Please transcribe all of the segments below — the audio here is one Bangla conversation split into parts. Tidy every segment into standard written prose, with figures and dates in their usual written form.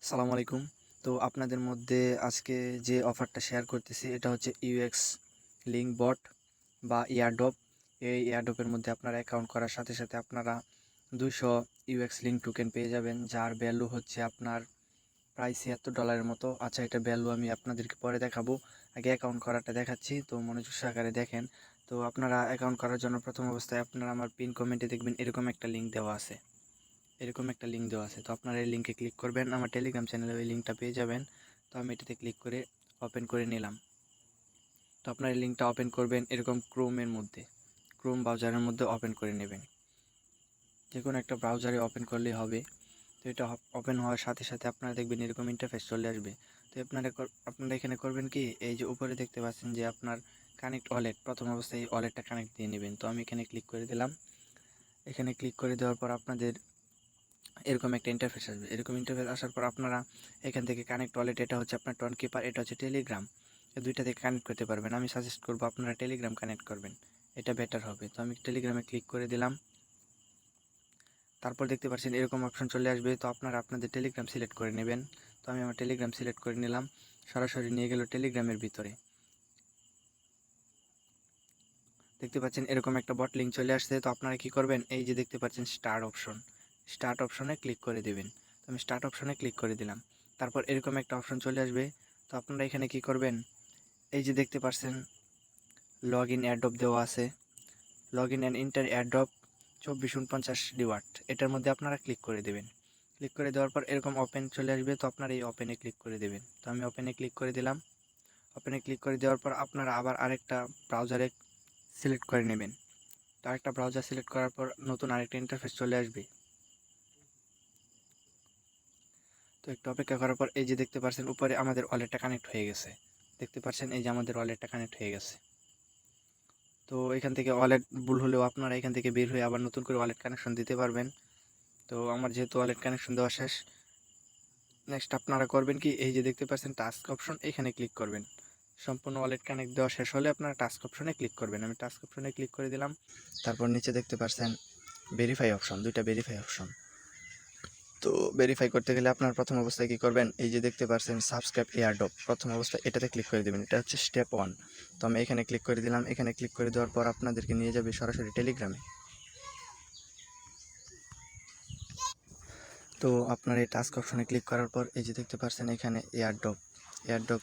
সালাম আলাইকুম। তো আপনাদের মধ্যে আজকে যে অফারটা শেয়ার করতেছি এটা হচ্ছে ইউএক্স লিঙ্ক বট বা এয়ারড্রপ। এই এয়ারড্রপের মধ্যে আপনারা অ্যাকাউন্ট করার সাথে সাথে আপনারা 200 ইউএক্স লিঙ্ক টোকেন পেয়ে যাবেন, যার ভ্যালু হচ্ছে আপনার প্রায় $76 মতো। আচ্ছা, এটা ভ্যালু আমি আপনাদেরকে পরে দেখাবো, আগে অ্যাকাউন্ট করাটা দেখাচ্ছি, তো মনোযোগ সহকারে দেখেন। তো আপনারা অ্যাকাউন্ট করার জন্য প্রথম অবস্থায় আপনারা আমার পিন কমেন্টে দেখবেন এরকম একটা লিঙ্ক দেওয়া আছে। তো আপনারা এই লিঙ্কে ক্লিক করবেন, আমার টেলিগ্রাম চ্যানেলে ওই লিঙ্কটা পেয়ে যাবেন। তো আমি এটাতে ক্লিক করে ওপেন করে নিলাম। তো আপনার এই লিঙ্কটা ওপেন করবেন এরকম ক্রোম ব্রাউজারের মধ্যে ওপেন করে নেবেন। যে কোনো একটা ব্রাউজারে ওপেন করলেই হবে। তো এটা ওপেন হওয়ার সাথে সাথে আপনারা দেখবেন এরকম ইন্টারফেস চলে আসবে। তো আপনারা এখানে করবেন কি, এই যে উপরে দেখতে পাচ্ছেন যে আপনার কানেক্ট ওয়ালেট, প্রথম অবস্থায় এই ওয়ালেটটা কানেক্ট দিয়ে নেবেন। তো আমি এখানে ক্লিক করে দিলাম। এখানে ক্লিক করে দেওয়ার পর আপনাদের এরকম একটা ইন্টারফেস আসবে। এরকম ইন্টারফেস আসার পর আপনারা এখান থেকে কানেক্ট ওয়ালেট, এটা হচ্ছে আপনার টোন কিপার, এটা হচ্ছে টেলিগ্রাম, এই দুইটা থেকে কানেক্ট করতে পারবেন। আমি সাজেস্ট করবো আপনারা টেলিগ্রাম কানেক্ট করবেন, এটা বেটার হবে। তো আমি টেলিগ্রামে ক্লিক করে দিলাম। তারপর দেখতে পাচ্ছেন এরকম অপশন চলে আসবে। তো আপনারা আপনাদের টেলিগ্রাম সিলেক্ট করে নেবেন। তো আমি আমার টেলিগ্রাম সিলেক্ট করে নিলাম, সরাসরি নিয়ে গেল টেলিগ্রামের ভিতরে। দেখতে পাচ্ছেন এরকম একটা বট লিঙ্ক চলে আসছে। তো আপনারা কি করবেন, এই যে দেখতে পাচ্ছেন স্টার্ট অপশনে ক্লিক করে দেবেন। তো আমি স্টার্ট অপশনে ক্লিক করে দিলাম। তারপর এরকম একটা অপশন চলে আসবে। তো আপনারা এখানে কি করবেন, এই যে দেখতে পাচ্ছেন লগ ইন এয়ারড্রপ দেওয়া আছে, log in and inter airdrop 2449 reward, এটার মধ্যে আপনারা ক্লিক করে দেবেন। ক্লিক করে দেওয়ার পর এরকম ওপেন চলে আসবে। তো আপনারা এই ওপেনে ক্লিক করে দেবেন। তো আমি ওপেনে ক্লিক করে দিলাম। ওপেনে ক্লিক করে দেওয়ার পর আপনারা আবার আরেকটা ব্রাউজারে সিলেক্ট করে নেবেন। তো আরেকটা ব্রাউজার সিলেক্ট করার পর নতুন আরেকটা ইন্টারফেস চলে আসবে। তো একটু অপেক্ষা করার পর এই যে দেখতে পাচ্ছেন উপরে আমাদের ওয়ালেটটা কানেক্ট হয়ে গেছে। দেখতে পাচ্ছেন এই যে আমাদের ওয়ালেটটা কানেক্ট হয়ে গেছে। তো এখান থেকে ওয়ালেট ভুল হলেও আপনারা এখান থেকে বের হয়ে আবার নতুন করে ওয়ালেট কানেকশন দিতে পারবেন। তো আমার যেহেতু ওয়ালেট কানেকশন দেওয়া শেষ, নেক্সট আপনারা করবেন কি, এই যে দেখতে পাচ্ছেন টাস্ক অপশন, এখানে ক্লিক করবেন। সম্পূর্ণ ওয়ালেট কানেক্ট দেওয়া শেষ হলে আপনারা টাস্ক অপশনে ক্লিক করবেন। আমি টাস্ক অপশনে ক্লিক করে দিলাম। তারপর নিচে দেখতে পাচ্ছেন ভেরিফাই অপশন, দুইটা ভেরিফাই অপশন। তো ভেরিফাই করতে গেলে আপনার প্রথম অবস্থায় কী করবেন, এই যে দেখতে পাচ্ছেন সাবস্ক্রাইব এয়ারড্রপ, প্রথম অবস্থায় এটাতে ক্লিক করে দেবেন। এটা হচ্ছে স্টেপ 1। তো আমি এখানে ক্লিক করে দিলাম। এখানে ক্লিক করে দেওয়ার পর আপনাদেরকে নিয়ে যাবে সরাসরি টেলিগ্রামে। তো আপনার এই টাস্ক অপশনে ক্লিক করার পর এই যে দেখতে পাচ্ছেন এখানে এয়ারড্রপ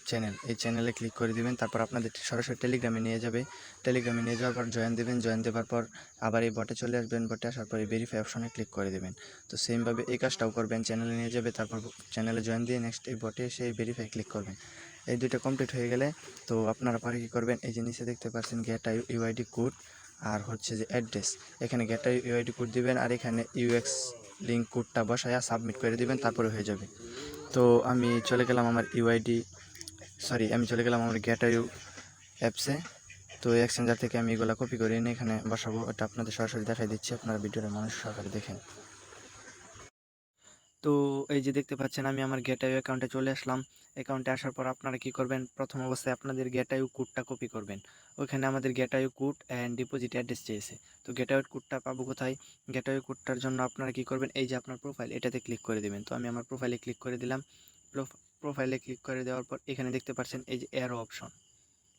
চ্যানেল, এই চ্যানেলে ক্লিক করে দিবেন। তারপর আপনাদের সরাসরি টেলিগ্রামে নিয়ে যাবে। টেলিগ্রামে নিয়ে যাওয়ার পর জয়েন দেবেন। জয়েন দেওয়ার পর আবার এই বটে চলে আসবেন। বটে আসার পর এই ভেরিফাই অপশনে ক্লিক করে দেবেন। তো সেমভাবে এই কাজটাও করবেন, চ্যানেলে নিয়ে যাবে, তারপর চ্যানেলে জয়েন দিয়ে নেক্সট এই বটে এসে এই ভেরিফাই ক্লিক করবেন। এই দুইটা কমপ্লিট হয়ে গেলে তো আপনারা পরে কী করবেন, এই যে নিচে দেখতে পাচ্ছেন গেট ইউআইডি কোড আর হচ্ছে যে অ্যাড্রেস, এখানে গেট ইউআইডি কোড দিবেন আর এখানে ইউএক্স লিঙ্ক কোডটা বসায়া সাবমিট করে দিবেন, তারপরে হয়ে যাবে। তো আমি চলে গেলাম আমার গেট ইউ অ্যাপসে। তো এক্সচেঞ্জার থেকে আমি এগুলো কপি করে এনে এখানে বসাবো, এটা আপনাদের সরাসরি দেখাই দিচ্ছি, আপনারা ভিডিওটা মানুষ সহকারে দেখেন। তো এই যে দেখতে পাচ্ছেন আমি আমার গেটআই অ্যাকাউন্টে চলে আসলাম। অ্যাকাউন্টে আসার পর আপনারা কি করবেন, প্রথম অবস্থায় আপনাদের গেটআই কোডটা কপি করবেন। ওইখানে আমাদের গেটআই কোড অ্যান্ড ডিপোজিট অ্যাড্রেস চেয়েছে। তো গেটআই কোডটা পাবো কোথায়, গেটআই কোডটার জন্য আপনারা কি করবেন, এই যে আপনার প্রোফাইল, এটাতে ক্লিক করে দেবেন। তো আমি আমার প্রোফাইলে ক্লিক করে দিলাম। প্রোফাইলে ক্লিক করে দেওয়ার পর এখানে দেখতে পাচ্ছেন এই যে অ্যারো অপশন,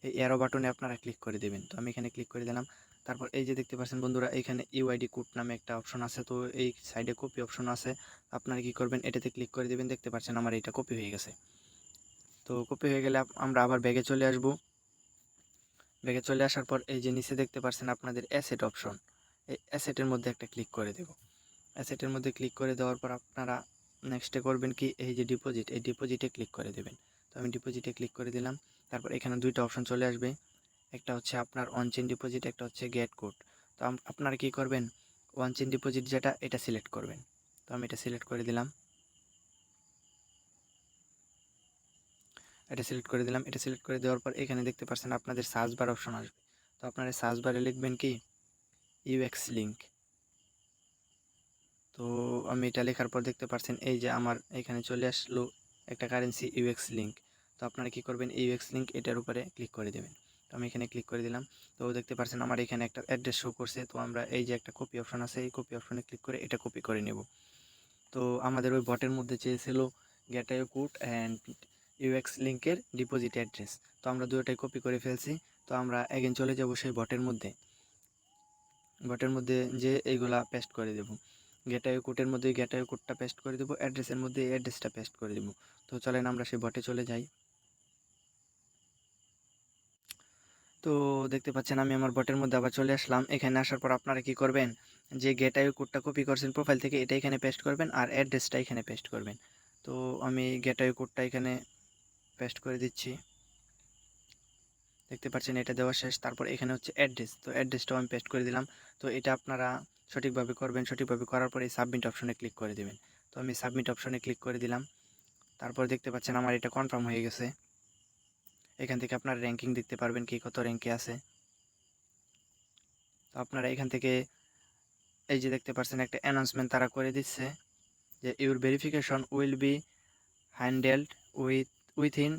এই অ্যারো বাটনে আপনারা ক্লিক করে দেবেন। তো আমি এখানে ক্লিক করে দিলাম। তারপর এই যে দেখতে পাচ্ছেন বন্ধুরা, এখানে ইউআইডি কোড নামে একটা অপশন আছে। তো এই সাইডে কপি অপশন আছে, আপনারা কি করবেন, এটাতে ক্লিক করে দেবেন। দেখতে পাচ্ছেন আমার এটা কপি হয়ে গেছে। তো কপি হয়ে গেলে আমরা আবার ব্যাগে চলে আসব। ব্যাগে চলে আসার পর এই যে নিচে দেখতে পাচ্ছেন আপনাদের অ্যাসেট অপশন, এই অ্যাসেটের মধ্যে একটা ক্লিক করে দেব। অ্যাসেটের মধ্যে ক্লিক করে দেওয়ার পর আপনারা নেক্সটে করবেন কি, এই যে ডিপোজিট, এই ডিপোজিটে ক্লিক করে দেবেন। তো আমি ডিপোজিটে ক্লিক করে দিলাম। তারপর এখানে দুইটা অপশন চলে আসবে, একটা হচ্ছে আপনার অন চেইন ডিপোজিট, একটা হচ্ছে গেট কোড। তো আপনারা কি করবেন, ওয়ান চেইন ডিপোজিট যেটা, এটা সিলেক্ট করবেন। তো আমি এটা সিলেক্ট করে দিলাম। এটা সিলেক্ট করে দেওয়ার পর এখানে দেখতে পাচ্ছেন আপনাদের সার্চ বার অপশন আসবে। তো আপনারা সার্চ বারে লিখবেন কি, ইউএক্স লিঙ্ক। তো আমি এটা লেখার পর দেখতে পাচ্ছেন এই যে আমার এখানে চলে আসলো একটা কারেন্সি ইউএক্স লিঙ্ক। তো আপনারা কি করবেন, ইউএক্স লিঙ্ক এটার উপরে ক্লিক করে দেবেন। তো আমি এখানে ক্লিক করে দিলাম। তো দেখতে পাচ্ছেন আমার এখানে একটা অ্যাড্রেস শো করছে। তো আমরা এই যে একটা কপি অপশন আছে, এই কপি অপশনে ক্লিক করে এটা কপি করে নেব। তো আমাদের ওই বটের মধ্যে চেয়েছিল গেটওয়ে কোড অ্যান্ড ইউএক্স লিঙ্কের ডিপোজিট অ্যাড্রেস। তো আমরা দুটোটাই কপি করে ফেলছি। তো আমরা এগেন চলে যাব সেই বটের মধ্যে যে এইগুলা পেস্ট করে দেব। গেটওয়ে কোডের মধ্যে গেটওয়ে কোডটা পেস্ট করে দেব, অ্যাড্রেসের মধ্যে অ্যাড্রেসটা পেস্ট করে দেব। তো চলেন আমরা সেই বটে চলে যাই। তো দেখতে পাচ্ছেন আমি আমার বটের মধ্যে আবার চলে আসলাম। এখানে আসার পর আপনারা কি করবেন, যে গেটওয়ে কোডটা কপি করছেন প্রোফাইল থেকে, এটা এখানে পেস্ট করবেন আর অ্যাড্রেসটা এখানে পেস্ট করবেন। তো আমি গেটওয়ে কোডটা এখানে পেস্ট করে দিচ্ছি। দেখতে পাচ্ছেন এটা দেওয়া শেষ। তারপর এখানে হচ্ছে অ্যাড্রেস, তো অ্যাড্রেসটাও আমি পেস্ট করে দিলাম। তো এটা আপনারা সঠিকভাবে করবেন। সঠিকভাবে করার পরে সাবমিট অপশনে ক্লিক করে দেবেন। তো আমি সাবমিট অপশনে ক্লিক করে দিলাম। তারপর দেখতে পাচ্ছেন আমার এটা কনফার্ম হয়ে গেছে। এখান থেকে আপনারা র্যাঙ্কিং দেখতে পারবেন কি কত র্যাঙ্কে আছে। তো আপনারা এখান থেকে এই যে দেখতে পাচ্ছেন একটা অ্যানাউন্সমেন্ট তারা করে দিচ্ছে যে your verification will be handled within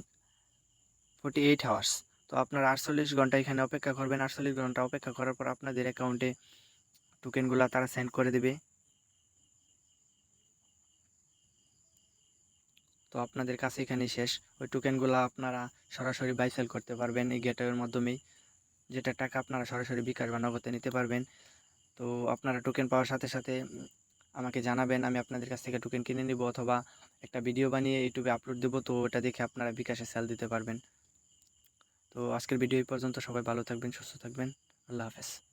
48 hours. তো আপনারা 48 ঘন্টা এখানে অপেক্ষা করবেন। 48 ঘন্টা অপেক্ষা করার পর আপনাদের অ্যাকাউন্টে টোকেনগুলো তারা সেন্ড করে দেবে। তো আপনাদের কাছে এখানেই শেষ। ওই টোকেনগুলো আপনারা সরাসরি বাই সেল করতে পারবেন এই গেটওয়ের মাধ্যমেই, যেটা টাকা আপনারা সরাসরি বিকাশ বা নগদে নিতে পারবেন। তো আপনারা টোকেন পাওয়ার সাথে সাথে আমাকে জানাবেন, আমি আপনাদের কাছ থেকে টোকেন কিনে নিব অথবা একটা ভিডিও বানিয়ে ইউটিউবে আপলোড দেবো। তো ওটা দেখে আপনারা বিকাশে সেল দিতে পারবেন। তো আজকের ভিডিও এই পর্যন্ত। সবাই ভালো থাকবেন, সুস্থ থাকবেন। আল্লাহ হাফেজ।